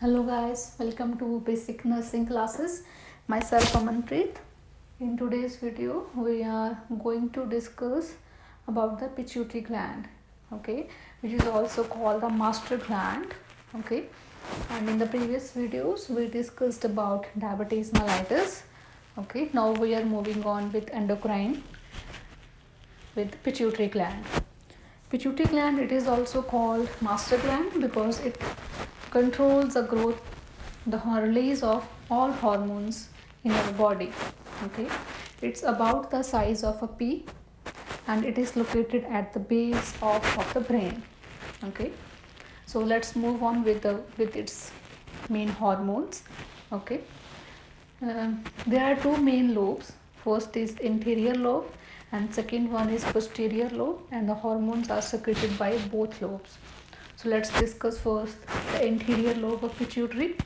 Hello guys, welcome to Basic Nursing Classes. Myself Amanpreet. In today's video, we are going to discuss about the pituitary gland, okay, which is also called the master gland, okay. And in the previous videos, we discussed about diabetes mellitus, okay. Now we are moving on with endocrine with pituitary gland. Pituitary gland, it is also called master gland because it controls the growth, the release of all hormones in our body, okay. It's about the size of a pea and it is located at the base of the brain, okay. So let's move on with its main hormones, okay. There are two main lobes. First is anterior lobe and second one is posterior lobe, and the hormones are secreted by both lobes. So let's discuss first the anterior lobe of pituitary.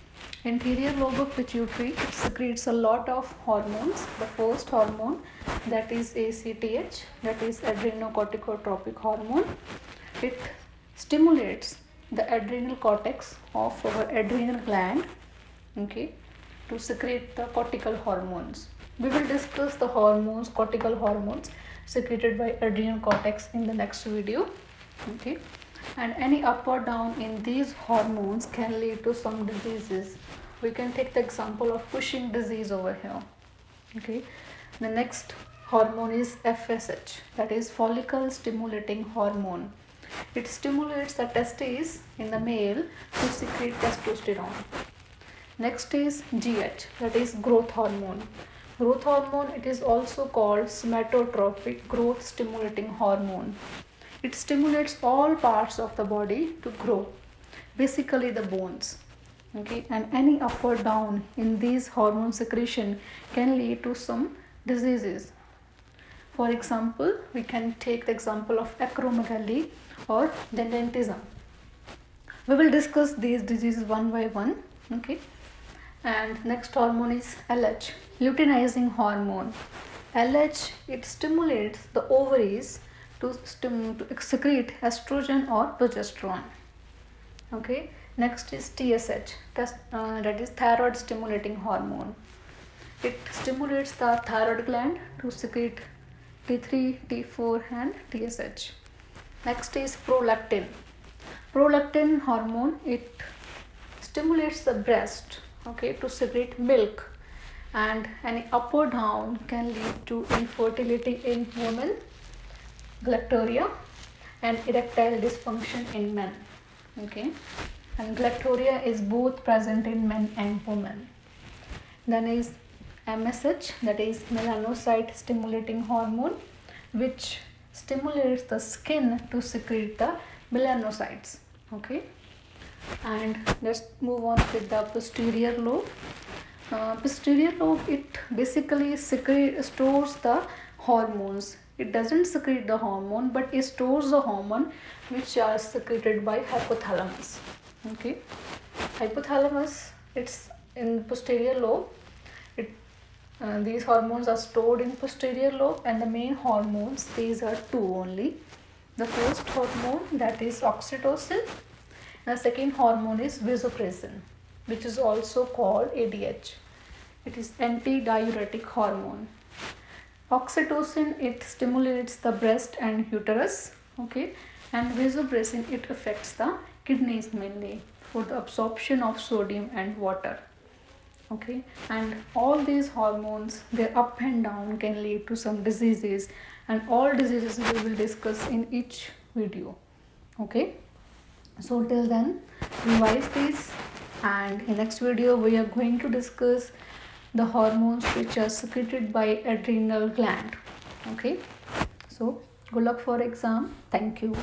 Anterior lobe of pituitary secretes a lot of hormones. The first hormone, that is ACTH, that is adrenocorticotropic hormone. It stimulates the adrenal cortex of our adrenal gland, okay, to secrete the cortical hormones. We will discuss the hormones, cortical hormones secreted by adrenal cortex in the next video, okay. And any up or down in these hormones can lead to some diseases. We can take the example of Cushing disease over here, okay. The next hormone is FSH, that is follicle stimulating hormone. It stimulates the testes in the male to secrete testosterone. Next is GH, that is growth hormone. Growth hormone, it is also called somatotropic growth stimulating hormone. It stimulates all parts of the body to grow, basically the bones, okay. And any up or down in these hormone secretion can lead to some diseases. For example, we can take the example of acromegaly or gigantism. We will discuss these diseases one by one, okay. And next hormone is LH, luteinizing hormone. LH, it stimulates the ovaries to secrete estrogen or progesterone, okay. Next is TSH, that is thyroid stimulating hormone. It stimulates the thyroid gland to secrete T3, T4 and TSH. Next is prolactin. Prolactin hormone, it stimulates the breast, okay, to secrete milk, and any up or down can lead to infertility in women, galactorrhea and erectile dysfunction in men, okay. And galactorrhea is both present in men and women. Then is MSH, that is melanocyte stimulating hormone, which stimulates the skin to secrete the melanocytes, okay. And let's move on with the posterior lobe. Posterior lobe, it basically stores the hormones. It doesn't secrete the hormone, but it stores the hormone which are secreted by hypothalamus, okay. Hypothalamus, it's in posterior lobe. These hormones are stored in posterior lobe, and the main hormones, these are two only. The first hormone, that is oxytocin. The second hormone is vasopressin, which is also called ADH. It is antidiuretic hormone. Oxytocin, it stimulates the breast and uterus, okay, and vasopressin, it affects the kidneys mainly for the absorption of sodium and water, okay. And all these hormones, their up and down can lead to some diseases, and all diseases we will discuss in each video, okay. So till then, revise these, and in next video we are going to discuss the hormones which are secreted by adrenal gland, okay. So good luck for exam. Thank you.